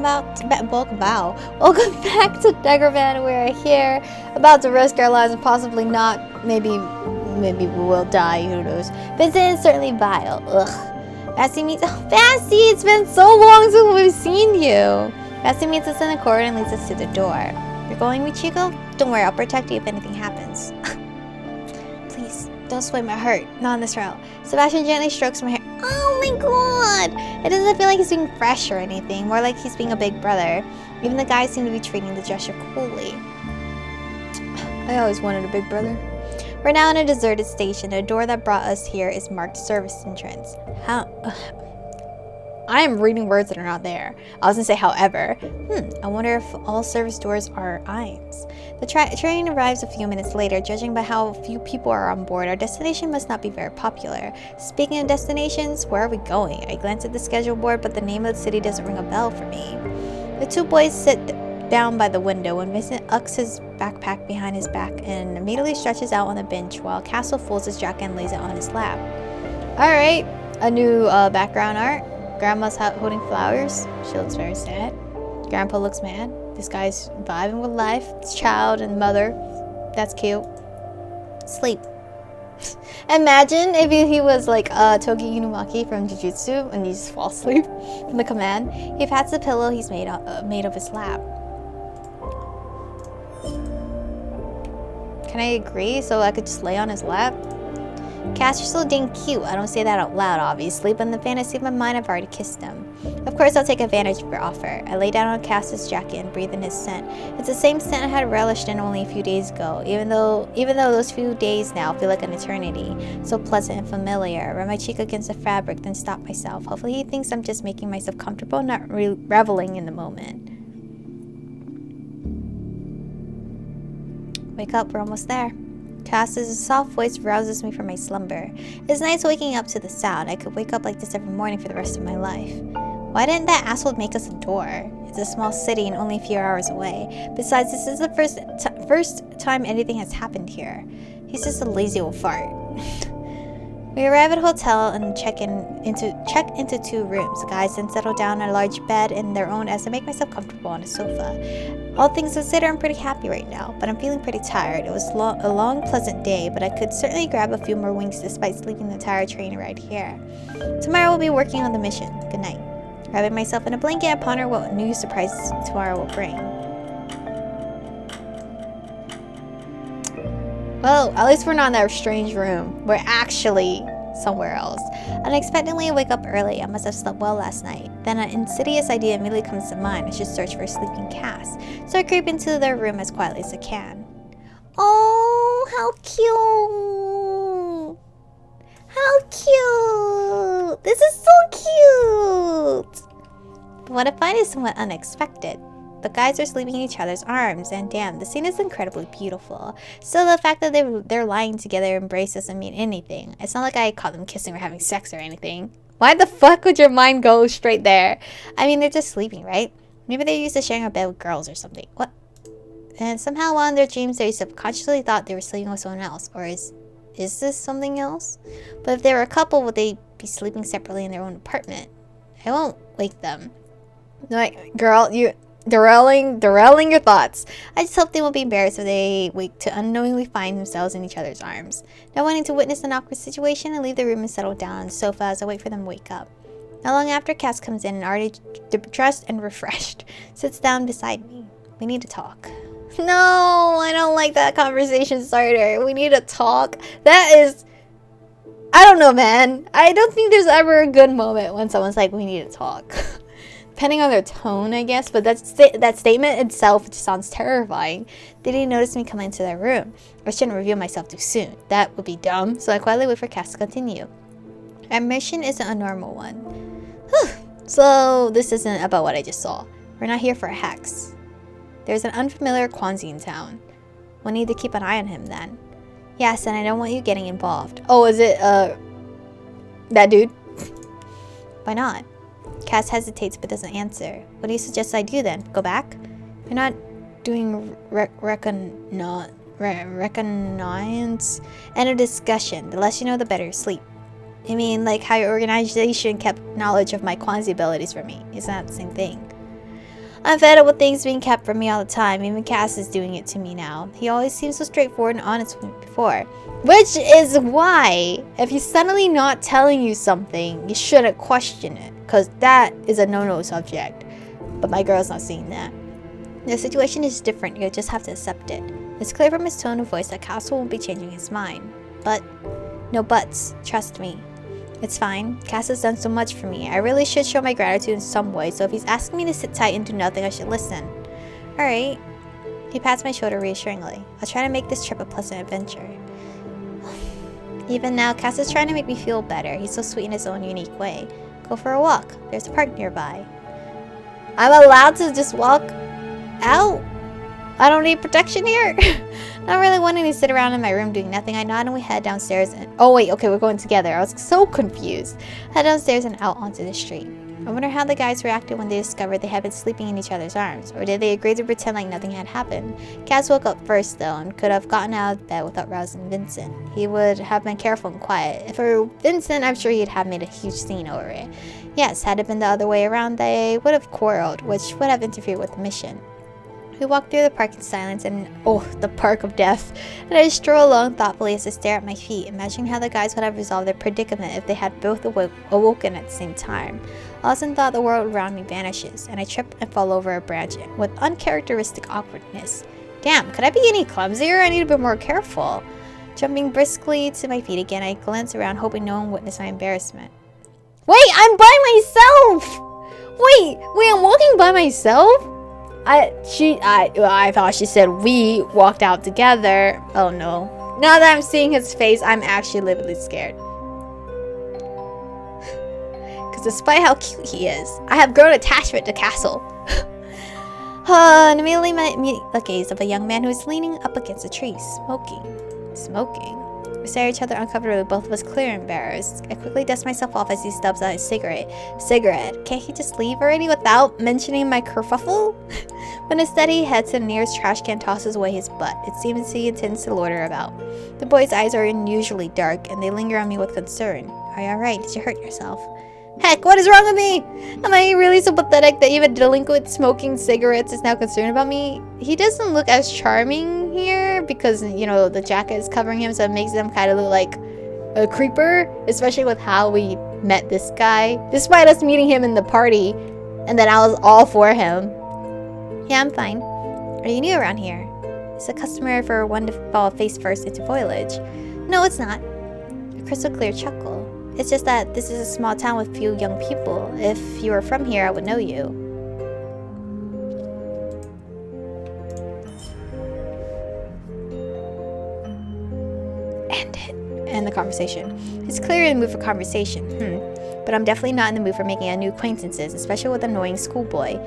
Welcome back to Degraman. We're here, about to risk our lives and possibly not. Maybe we will die. Who knows? Vincent is certainly vile. Ugh. Bessie meets. Oh, Bessie! It's been so long since we've seen you. Bessie meets us in the corridor and leads us to the door. You're going with Chico? Don't worry, I'll protect you if anything happens. Please, don't sway my heart. Not in this route. Sebastian gently strokes my hair. Oh my god! It doesn't feel like he's being fresh or anything, more like he's being a big brother. Even the guys seem to be treating the gesture coolly. I always wanted a big brother. We're now in a deserted station. The door that brought us here is marked service entrance. I am reading words that are not there. I was gonna say however. I wonder if all service doors are Iams. The train arrives a few minutes later. Judging by how few people are on board, our destination must not be very popular. Speaking of destinations, where are we going? I glance at the schedule board, but the name of the city doesn't ring a bell for me. The two boys sit down by the window and Vincent ucks his backpack behind his back and immediately stretches out on the bench while Cassel folds his jacket and lays it on his lap. Alright, a new background art. Grandma's holding flowers. She looks very sad. Grandpa looks mad. This guy's vibing with life. His child and mother. That's cute. Sleep. Imagine if he was like Togi Inumaki from Jujutsu and he just falls asleep from the command. He pats the pillow he's made of his lap. Can I agree so I could just lay on his lap? Cass, you're so dang cute. I don't say that out loud, obviously, but in the fantasy of my mind, I've already kissed him. Of course, I'll take advantage of your offer. I lay down on Cass's jacket and breathe in his scent. It's the same scent I had relished in only a few days ago, even though those few days now feel like an eternity. So pleasant and familiar. I rub my cheek against the fabric, then stop myself. Hopefully he thinks I'm just making myself comfortable, not reveling in the moment. Wake up, we're almost there. Cass's soft voice rouses me from my slumber. It's nice waking up to the sound. I could wake up like this every morning for the rest of my life. Why didn't that asshole make us a door? It's a small city and only a few hours away. Besides, this is the first time anything has happened here. He's just a lazy old fart. We arrive at a hotel and check into 2 rooms. The guys then settle down on a large bed in their own as I make myself comfortable on a sofa. All things considered, I'm pretty happy right now, but I'm feeling pretty tired. It was a long, pleasant day, but I could certainly grab a few more winks despite sleeping the entire train ride here. Tomorrow we'll be working on the mission. Good night. Wrapping myself in a blanket, I ponder what new surprises tomorrow will bring. Well, at least we're not in that strange room. We're actually somewhere else. Unexpectedly, I wake up early. I must have slept well last night. Then an insidious idea immediately comes to mind. I should search for a sleeping Cass. So I creep into their room as quietly as I can. Oh, how cute! How cute! This is so cute! But what I find is somewhat unexpected. The guys are sleeping in each other's arms, and damn, the scene is incredibly beautiful. Still, the fact that they're lying together embrace doesn't mean anything. It's not like I caught them kissing or having sex or anything. Why the fuck would your mind go straight there? I mean, they're just sleeping, right? Maybe they're used to sharing a bed with girls or something. What? And somehow while in their dreams, they subconsciously thought they were sleeping with someone else. Or is this something else? But if they were a couple, would they be sleeping separately in their own apartment? I won't wake them. Like, girl, you... derailing your thoughts. I just hope they won't be embarrassed if they wake to unknowingly find themselves in each other's arms. Not wanting to witness an awkward situation, I leave the room and settle down on the sofa as I wait for them to wake up. Not long after, Cass comes in and already dressed and refreshed, sits down beside me. We need to talk. No, I don't like that conversation starter. We need to talk. That is... I don't know, man. I don't think there's ever a good moment when someone's like, we need to talk. Depending on their tone, I guess, but that statement itself just sounds terrifying. Did he notice me come into their room? I shouldn't reveal myself too soon. That would be dumb, so I quietly wait for Cass to continue. Our mission isn't a normal one. Whew. So, this isn't about what I just saw. We're not here for a hex. There's an unfamiliar Kwanzi in town. We'll need to keep an eye on him then. Yes, and I don't want you getting involved. Oh, is it, that dude? Why not? Cass hesitates but doesn't answer. What do you suggest I do then? Go back? You're not doing reconnaissance and a discussion. The less you know, the better. Sleep. I mean, like how your organization kept knowledge of my Kwanzi abilities for me. Isn't that the same thing? I'm fed up with things being kept from me all the time. Even Cass is doing it to me now. He always seems so straightforward and honest with me before. Which is why, if he's suddenly not telling you something, you shouldn't question it. Because that is a no-no subject. But my girl's not seeing that. The situation is different. You'll just have to accept it. It's clear from his tone of voice that Cassel won't be changing his mind. But, no buts. Trust me. It's fine. Cass has done so much for me. I really should show my gratitude in some way, so if he's asking me to sit tight and do nothing, I should listen. Alright. He pats my shoulder reassuringly. I'll try to make this trip a pleasant adventure. Even now, Cass is trying to make me feel better. He's so sweet in his own unique way. Go for a walk. There's a park nearby. I'm allowed to just walk out? I don't need protection here? Not really wanting to sit around in my room doing nothing, I nod and we head downstairs and— oh wait, okay, we're going together. I was so confused. Head downstairs and out onto the street. I wonder how the guys reacted when they discovered they had been sleeping in each other's arms. Or did they agree to pretend like nothing had happened? Cass woke up first though and could have gotten out of bed without rousing Vincent. He would have been careful and quiet. For Vincent, I'm sure he'd have made a huge scene over it. Yes, had it been the other way around, they would have quarreled, which would have interfered with the mission. We walk through the park in silence and— oh, the park of death. And I stroll along thoughtfully as I stare at my feet, imagining how the guys would have resolved their predicament if they had both awoken at the same time. I often thought the world around me vanishes, and I trip and fall over a branch with uncharacteristic awkwardness. Damn, could I be any clumsier? I need to be more careful. Jumping briskly to my feet again, I glance around, hoping no one witnessed my embarrassment. Wait, I'm by myself! Wait, I'm walking by myself? I thought she said we walked out together. Oh no. Now that I'm seeing his face, I'm actually lividly scared. Because despite how cute he is, I have grown attachment to Cassel. And immediately meet the gaze of a young man who is leaning up against a tree, smoking. We stare at each other uncomfortably, both of us clearly embarrassed. I quickly dust myself off as he stubs out his cigarette. Can't he just leave already without mentioning my kerfuffle? But instead he heads to the nearest trash can and tosses away his butt. It seems he intends to loiter about. The boy's eyes are unusually dark, and they linger on me with concern. Are you alright? Did you hurt yourself? Heck, what is wrong with me? Am I really so pathetic that even a delinquent smoking cigarettes is now concerned about me? He doesn't look as charming here because, you know, the jacket is covering him, so it makes him kind of look like a creeper, especially with how we met this guy. Despite us meeting him in the party, and then I was all for him. Yeah, I'm fine. Are you new around here? It's a customary for one to fall face first into foliage. No, it's not. A crystal clear chuckle. It's just that this is a small town with few young people. If you were from here, I would know you. End the conversation. It's clearly in the mood for conversation. But I'm definitely not in the mood for making new acquaintances, especially with an annoying schoolboy.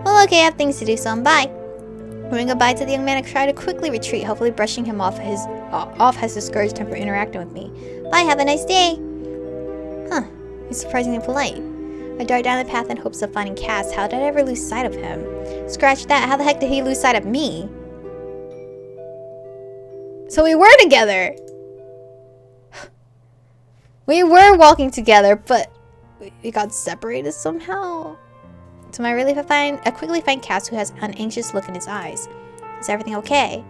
Well, okay, I have things to do, so I'm bye. Moving goodbye to the young man, I try to quickly retreat, hopefully brushing him off has discouraged him from interacting with me. Bye, have a nice day. Huh, he's surprisingly polite. I dart down the path in hopes of finding Cass. How did I ever lose sight of him? Scratch that, how the heck did he lose sight of me? So we were together! We were walking together, but we got separated somehow. To my relief, I quickly find Cass, who has an anxious look in his eyes. Is everything okay?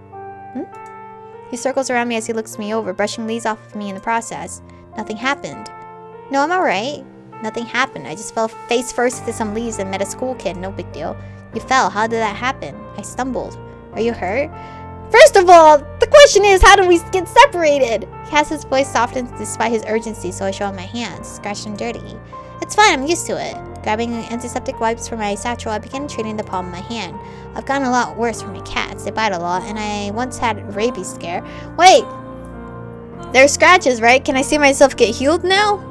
He circles around me as he looks me over, brushing leaves off of me in the process. Nothing happened. No, I'm alright. Nothing happened. I just fell face first into some leaves and met a school kid. No big deal. You fell. How did that happen? I stumbled. Are you hurt? First of all, the question is, how did we get separated? Cass's voice softens despite his urgency, so I show him my hands, scratched and dirty. It's fine, I'm used to it. Grabbing antiseptic wipes from my satchel, I began treating the palm of my hand. I've gotten a lot worse from my cats. They bite a lot, and I once had a rabies scare. Wait! They're scratches, right? Can I see myself get healed now?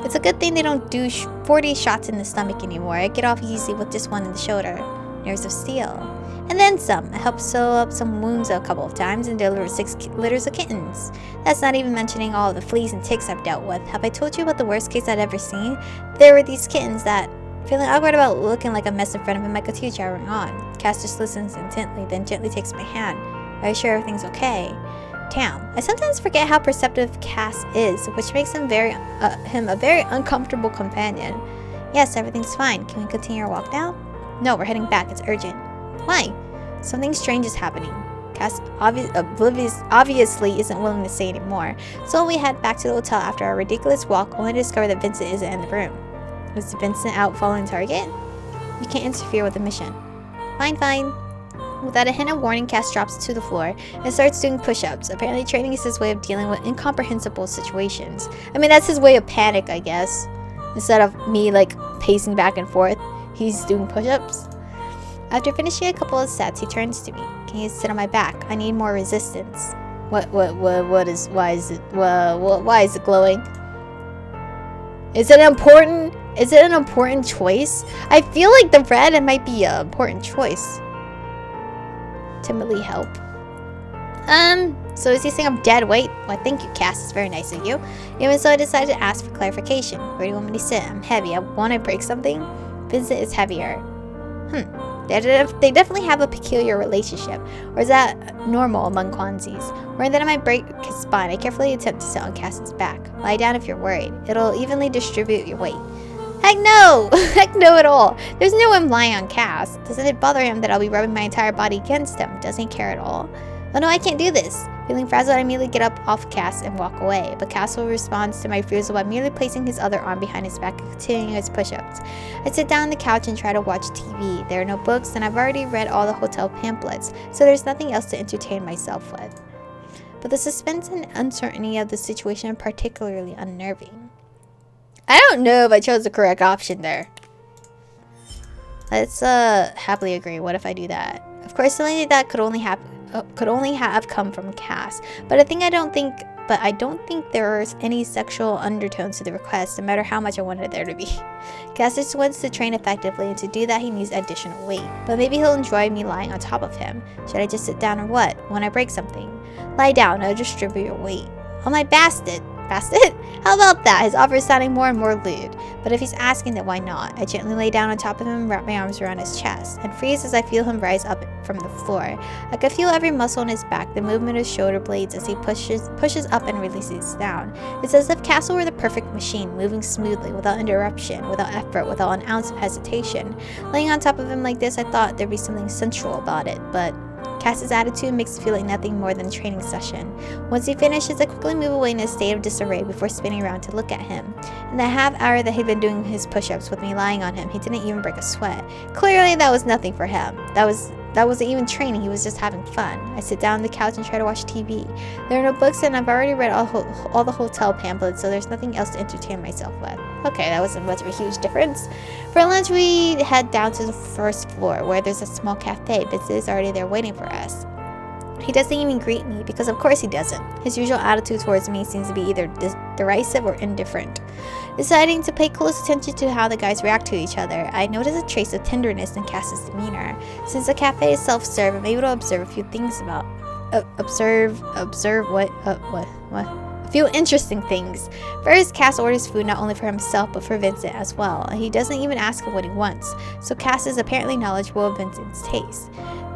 It's a good thing they don't do 40 shots in the stomach anymore. I get off easy with just one in the shoulder. Nerves of steel. And then some. I helped sew up some wounds a couple of times and delivered 6 litters of kittens. That's not even mentioning all of the fleas and ticks I've dealt with. Have I told you about the worst case I'd ever seen? There were these kittens that, feeling awkward about looking like a mess in front of him, I continue jabbering on. Cass just listens intently, then gently takes my hand. Are you sure everything's okay? Damn, I sometimes forget how perceptive Cass is, which makes him a very uncomfortable companion. Yes, everything's fine. Can we continue our walk now? No, we're heading back. It's urgent. Why? Something strange is happening. Cass obviously isn't willing to say anymore, so we head back to the hotel after our ridiculous walk, only to discover that Vincent isn't in the room. Was Vincent out following Target? You can't interfere with the mission. Fine, fine. Without a hint of warning, Cass drops to the floor and starts doing push-ups. Apparently training is his way of dealing with incomprehensible situations. I mean, that's his way of panic, I guess. Instead of me, like, pacing back and forth, he's doing push-ups. After finishing a couple of sets, he turns to me. Can you sit on my back? I need more resistance. Why is it glowing? Is it an important choice? I feel like the red might be an important choice. Timidly help. So is he saying I'm dead weight? Why, thank you, Cass. It's very nice of you. Even so, I decided to ask for clarification. Where do you want me to sit? I'm heavy. I want to break something? Vincent is heavier. They definitely have a peculiar relationship. Or is that normal among Kwanzis? Worried that I might break his spine, I carefully attempt to sit on Cass's back. Lie down if you're worried. It'll evenly distribute your weight. Heck no! Heck no at all. There's no way I'm lying on Cass. Doesn't it bother him that I'll be rubbing my entire body against him? Doesn't he care at all? Oh no, I can't do this. Feeling frazzled, I immediately get up off Cass and walk away, but Cassel responds to my refusal by merely placing his other arm behind his back and continuing his push-ups. I sit down on the couch and try to watch TV. There are no books, and I've already read all the hotel pamphlets, so there's nothing else to entertain myself with. But the suspense and uncertainty of the situation are particularly unnerving. I don't know if I chose the correct option there. Let's happily agree. What if I do that? Of course, something like that could only have come from Cass. But I don't think there's any sexual undertones to the request, no matter how much I wanted there to be. Cass just wants to train effectively, and to do that he needs additional weight. But maybe he'll enjoy me lying on top of him. Should I just sit down or what? When I break something? Lie down, I'll distribute your weight. Oh my bastard! Bastard? How about that? His offer is sounding more and more lewd. But if he's asking, then why not? I gently lay down on top of him and wrap my arms around his chest, and freeze as I feel him rise up from the floor. I can feel every muscle in his back, the movement of his shoulder blades as he pushes up and releases down. It's as if Cassel were the perfect machine, moving smoothly, without interruption, without effort, without an ounce of hesitation. Laying on top of him like this, I thought there'd be something sensual about it, but Cass's attitude makes it feel like nothing more than a training session. Once he finishes, I quickly move away in a state of disarray before spinning around to look at him. In the half hour that he'd been doing his push-ups with me lying on him, he didn't even break a sweat. Clearly, that was nothing for him. That wasn't even training, he was just having fun. I sit down on the couch and try to watch TV. There are no books, and I've already read all the hotel pamphlets, so there's nothing else to entertain myself with. Okay, that wasn't much of a huge difference. For lunch, we head down to the first floor, where there's a small cafe. Vincent is already there waiting for us. He doesn't even greet me, because of course he doesn't. His usual attitude towards me seems to be either derisive or indifferent. Deciding to pay close attention to how the guys react to each other, I notice a trace of tenderness in Cass's demeanor. Since the cafe is self-serve, I'm able to observe a few things about... A few interesting things. First, Cass orders food not only for himself, but for Vincent as well. And he doesn't even ask him what he wants, so Cass is apparently knowledgeable of Vincent's taste.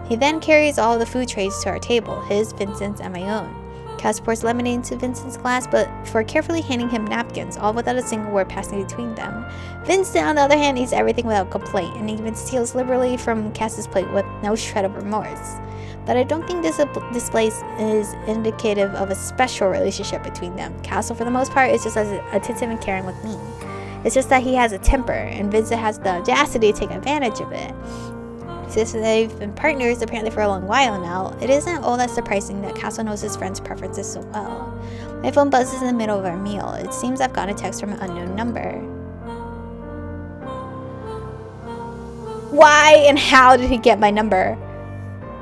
He then carries all the food trays to our table, his, Vincent's, and my own. Cass pours lemonade into Vincent's glass, but before carefully handing him napkins, all without a single word passing between them. Vincent, on the other hand, eats everything without complaint, and even steals liberally from Cass's plate with no shred of remorse. But I don't think this display is indicative of a special relationship between them. Cassel, for the most part, is just as attentive and caring with me. It's just that he has a temper, and Vincent has the audacity to take advantage of it. Since they've been partners apparently for a long while now, it isn't all that surprising that Cassel knows his friend's preferences so well. My phone buzzes in the middle of our meal. It seems I've gotten a text from an unknown number. Why and how did he get my number?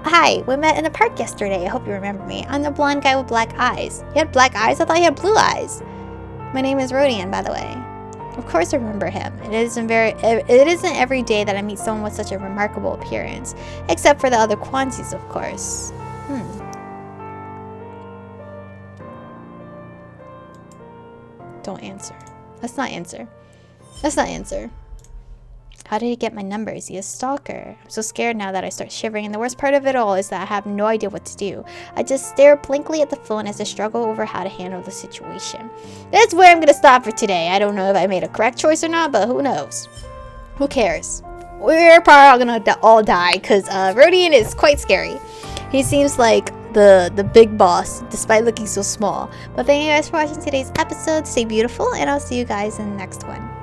Hi, we met in the park yesterday. I hope you remember me. I'm the blonde guy with black eyes. You had black eyes? I thought you had blue eyes. My name is Rodian, by the way. Of course I remember him. It isn't every day that I meet someone with such a remarkable appearance. Except for the other Kwanzis, of course. Don't answer. Let's not answer. How did he get my number? Is he a stalker? I'm so scared now that I start shivering, and the worst part of it all is that I have no idea what to do. I just stare blankly at the phone as I struggle over how to handle the situation. That's where I'm gonna stop for today. I don't know if I made a correct choice or not, but who knows? Who cares? we're probably gonna all die because Rodian is quite scary. He seems like the big boss despite looking so small. But thank you guys for watching today's episode. Stay beautiful, and I'll see you guys in the next one.